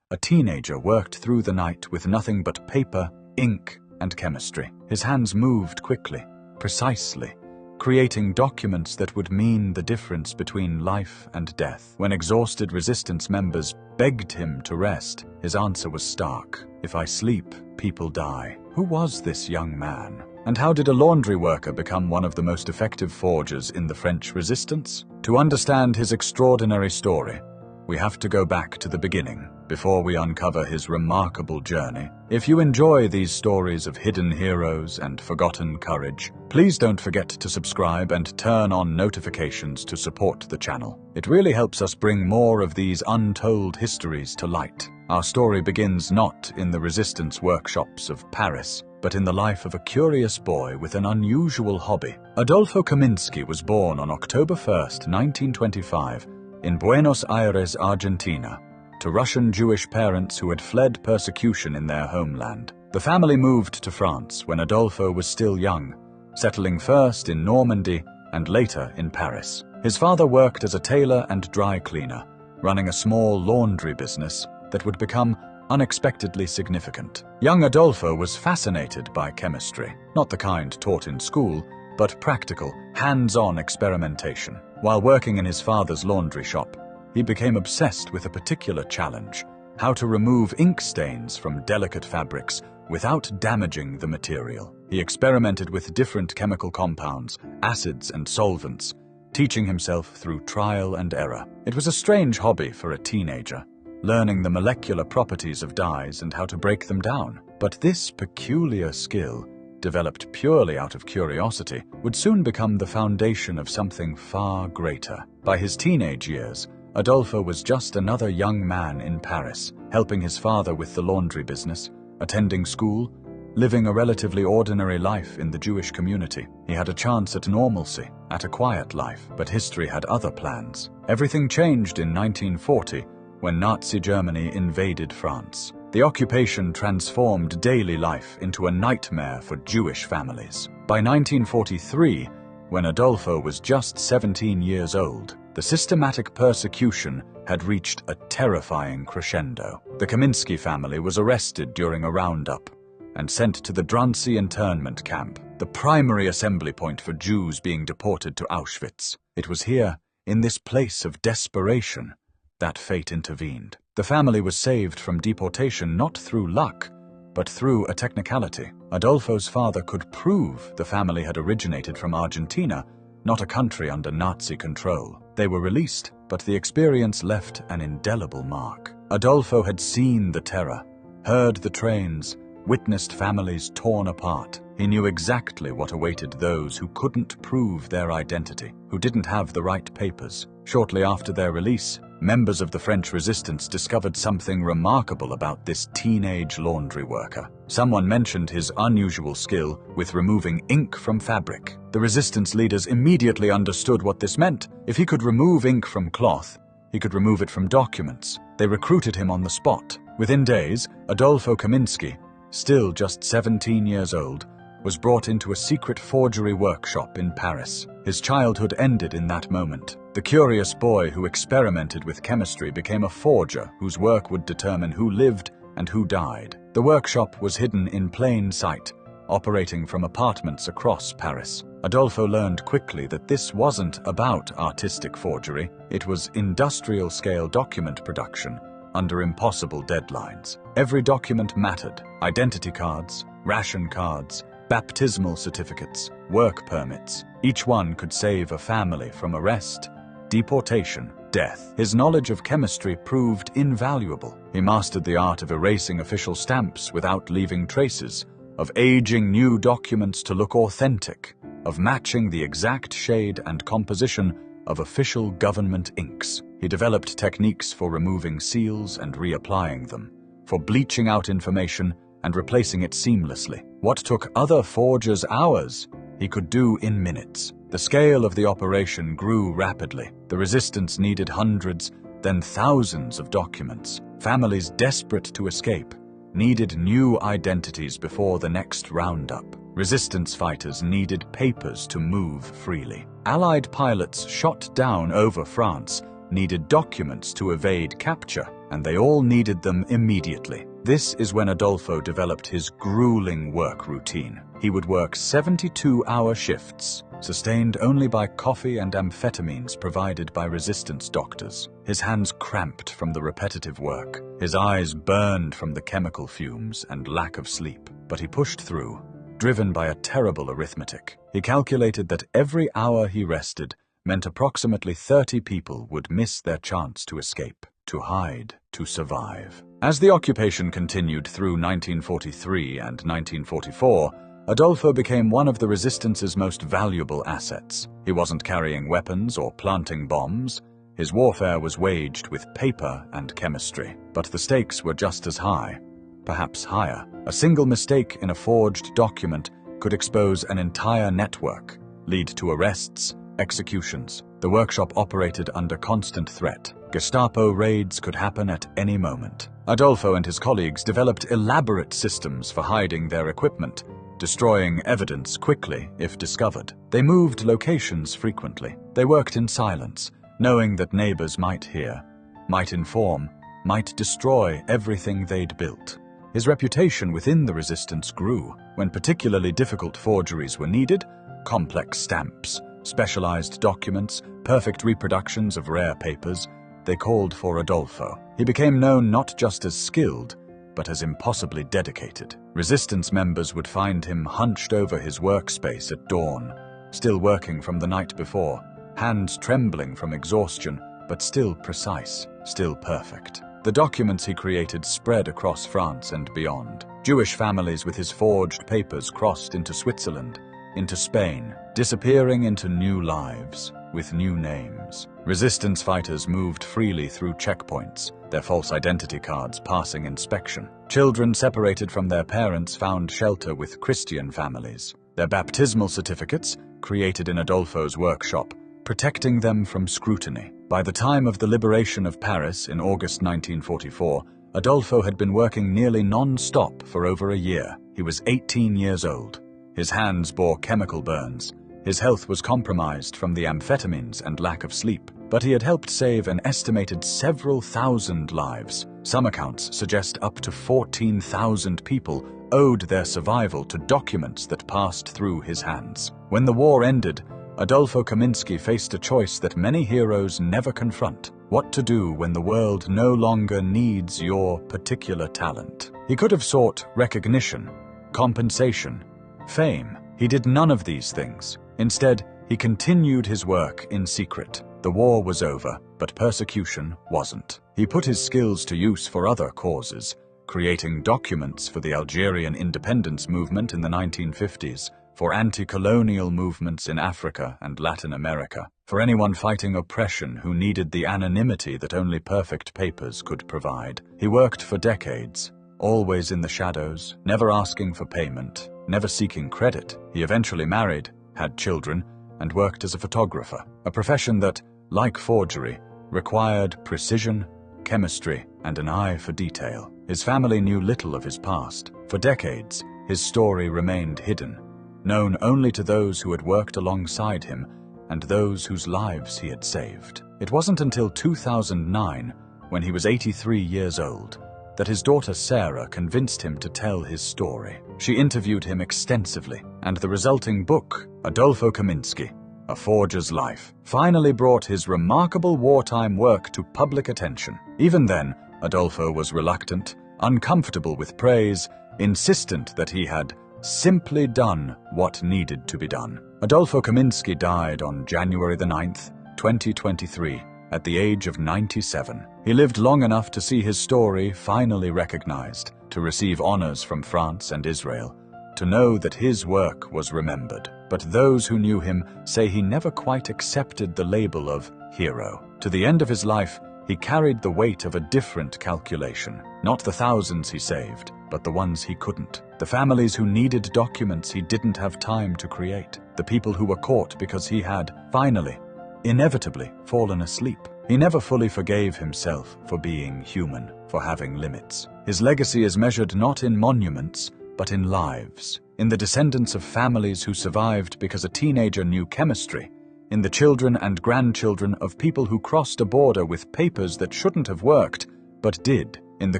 a teenager worked through the night with nothing but paper, ink, and chemistry. His hands moved quickly, precisely, creating documents that would mean the difference between life and death. When exhausted resistance members begged him to rest, his answer was stark. "If I sleep, people die." Who was this young man? And how did a laundry worker become one of the most effective forgers in the French resistance? To understand his extraordinary story, we have to go back to the beginning, before we uncover his remarkable journey. If you enjoy these stories of hidden heroes and forgotten courage, please don't forget to subscribe and turn on notifications to support the channel. It really helps us bring more of these untold histories to light. Our story begins not in the resistance workshops of Paris, but in the life of a curious boy with an unusual hobby. Adolfo Kaminsky was born on October 1st, 1925, in Buenos Aires, Argentina, to Russian Jewish parents who had fled persecution in their homeland. The family moved to France when Adolfo was still young, settling first in Normandy and later in Paris. His father worked as a tailor and dry cleaner, running a small laundry business that would become unexpectedly significant. Young Adolfo was fascinated by chemistry, not the kind taught in school, but practical, hands-on experimentation. While working in his father's laundry shop, he became obsessed with a particular challenge: how to remove ink stains from delicate fabrics without damaging the material. He experimented with different chemical compounds, acids and solvents, teaching himself through trial and error. It was a strange hobby for a teenager, learning the molecular properties of dyes and how to break them down. But this peculiar skill, developed purely out of curiosity, would soon become the foundation of something far greater. By his teenage years, Adolfo was just another young man in Paris, helping his father with the laundry business, attending school, living a relatively ordinary life in the Jewish community. He had a chance at normalcy, at a quiet life, but history had other plans. Everything changed in 1940 when Nazi Germany invaded France. The occupation transformed daily life into a nightmare for Jewish families. By 1943, when Adolfo was just 17 years old, the systematic persecution had reached a terrifying crescendo. The Kaminsky family was arrested during a roundup and sent to the Drancy internment camp, the primary assembly point for Jews being deported to Auschwitz. It was here, in this place of desperation, that fate intervened. The family was saved from deportation not through luck, but through a technicality. Adolfo's father could prove the family had originated from Argentina, not a country under Nazi control. They were released, but the experience left an indelible mark. Adolfo had seen the terror, heard the trains, witnessed families torn apart. He knew exactly what awaited those who couldn't prove their identity, who didn't have the right papers. Shortly after their release, members of the French resistance discovered something remarkable about this teenage laundry worker. Someone mentioned his unusual skill with removing ink from fabric. The resistance leaders immediately understood what this meant. If he could remove ink from cloth, he could remove it from documents. They recruited him on the spot. Within days, Adolfo Kaminsky, still just 17 years old, was brought into a secret forgery workshop in Paris. His childhood ended in that moment. The curious boy who experimented with chemistry became a forger whose work would determine who lived and who died. The workshop was hidden in plain sight, operating from apartments across Paris. Adolfo learned quickly that this wasn't about artistic forgery. It was industrial-scale document production under impossible deadlines. Every document mattered: identity cards, ration cards, baptismal certificates, work permits. Each one could save a family from arrest, deportation, death. His knowledge of chemistry proved invaluable. He mastered the art of erasing official stamps without leaving traces, of aging new documents to look authentic, of matching the exact shade and composition of official government inks. He developed techniques for removing seals and reapplying them, for bleaching out information and replacing it seamlessly. What took other forgers hours, he could do in minutes. The scale of the operation grew rapidly. The resistance needed hundreds, then thousands of documents. Families desperate to escape needed new identities before the next roundup. Resistance fighters needed papers to move freely. Allied pilots shot down over France needed documents to evade capture. and they all needed them immediately. This is when Adolfo developed his grueling work routine. He would work 72-hour shifts, sustained only by coffee and amphetamines provided by resistance doctors. His hands cramped from the repetitive work. His eyes burned from the chemical fumes and lack of sleep. But he pushed through, driven by a terrible arithmetic. He calculated that every hour he rested meant approximately 30 people would miss their chance to escape, to hide, to survive. As the occupation continued through 1943 and 1944, Adolfo became one of the resistance's most valuable assets. He wasn't carrying weapons or planting bombs. His warfare was waged with paper and chemistry. But the stakes were just as high, perhaps higher. A single mistake in a forged document could expose an entire network, lead to arrests, executions. The workshop operated under constant threat. Gestapo raids could happen at any moment. Adolfo and his colleagues developed elaborate systems for hiding their equipment, destroying evidence quickly if discovered. They moved locations frequently. They worked in silence, knowing that neighbors might hear, might inform, might destroy everything they'd built. His reputation within the resistance grew. When particularly difficult forgeries were needed, complex stamps, specialized documents, perfect reproductions of rare papers, they called for Adolfo. He became known not just as skilled, but as impossibly dedicated. Resistance members would find him hunched over his workspace at dawn, still working from the night before, hands trembling from exhaustion, but still precise, still perfect. The documents he created spread across France and beyond. Jewish families with his forged papers crossed into Switzerland, into Spain, disappearing into new lives, with new names. Resistance fighters moved freely through checkpoints, their false identity cards passing inspection. Children separated from their parents found shelter with Christian families. Their baptismal certificates, created in Adolfo's workshop, protecting them from scrutiny. By the time of the liberation of Paris in August 1944, Adolfo had been working nearly non-stop for over a year. He was 18 years old. His hands bore chemical burns. His health was compromised from the amphetamines and lack of sleep, but he had helped save an estimated several thousand lives. Some accounts suggest up to 14,000 people owed their survival to documents that passed through his hands. When the war ended, Adolfo Kaminsky faced a choice that many heroes never confront: what to do when the world no longer needs your particular talent. He could have sought recognition, compensation, fame. He did none of these things. Instead, he continued his work in secret. The war was over, but persecution wasn't. He put his skills to use for other causes, creating documents for the Algerian independence movement in the 1950s, for anti-colonial movements in Africa and Latin America, for anyone fighting oppression who needed the anonymity that only perfect papers could provide. He worked for decades, always in the shadows, never asking for payment, never seeking credit. He eventually married, had children, and worked as a photographer, a profession that, like forgery, required precision, chemistry, and an eye for detail. His family knew little of his past. For decades, his story remained hidden, known only to those who had worked alongside him and those whose lives he had saved. It wasn't until 2009, when he was 83 years old, that his daughter Sarah convinced him to tell his story. She interviewed him extensively, and the resulting book, Adolfo Kaminsky, A Forger's Life, finally brought his remarkable wartime work to public attention. Even then, Adolfo was reluctant, uncomfortable with praise, insistent that he had simply done what needed to be done. Adolfo Kaminsky died on January the 9th, 2023, at the age of 97. He lived long enough to see his story finally recognized, to receive honors from France and Israel, to know that his work was remembered. But those who knew him say he never quite accepted the label of hero. To the end of his life, he carried the weight of a different calculation. Not the thousands he saved, but the ones he couldn't. The families who needed documents he didn't have time to create. The people who were caught because he had, finally, inevitably, fallen asleep. He never fully forgave himself for being human, for having limits. His legacy is measured not in monuments, but in lives. In the descendants of families who survived because a teenager knew chemistry, in the children and grandchildren of people who crossed a border with papers that shouldn't have worked, but did in the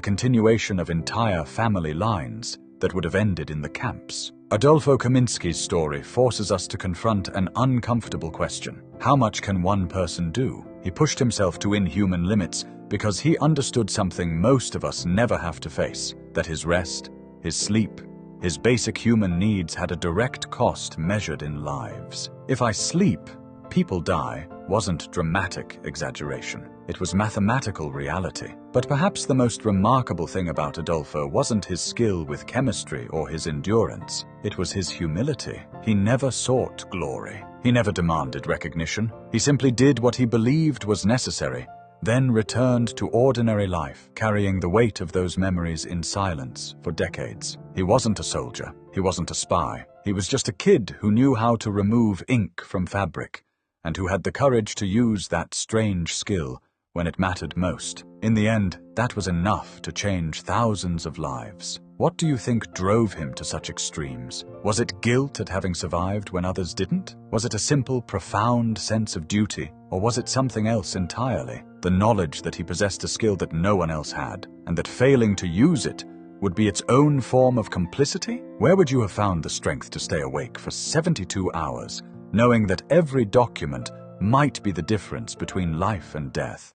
continuation of entire family lines that would have ended in the camps. Adolfo Kaminsky's story forces us to confront an uncomfortable question. How much can one person do? He pushed himself to inhuman limits because he understood something most of us never have to face, that his rest, his sleep, his basic human needs had a direct cost measured in lives. "If I sleep, people die" wasn't dramatic exaggeration. It was mathematical reality. But perhaps the most remarkable thing about Adolfo wasn't his skill with chemistry or his endurance. It was his humility. He never sought glory. He never demanded recognition. He simply did what he believed was necessary, then returned to ordinary life, carrying the weight of those memories in silence for decades. He wasn't a soldier. He wasn't a spy. He was just a kid who knew how to remove ink from fabric, and who had the courage to use that strange skill when it mattered most. In the end, that was enough to change thousands of lives. What do you think drove him to such extremes? Was it guilt at having survived when others didn't? Was it a simple, profound sense of duty? Or was it something else entirely? The knowledge that he possessed a skill that no one else had, and that failing to use it would be its own form of complicity? Where would you have found the strength to stay awake for 72 hours, knowing that every document might be the difference between life and death?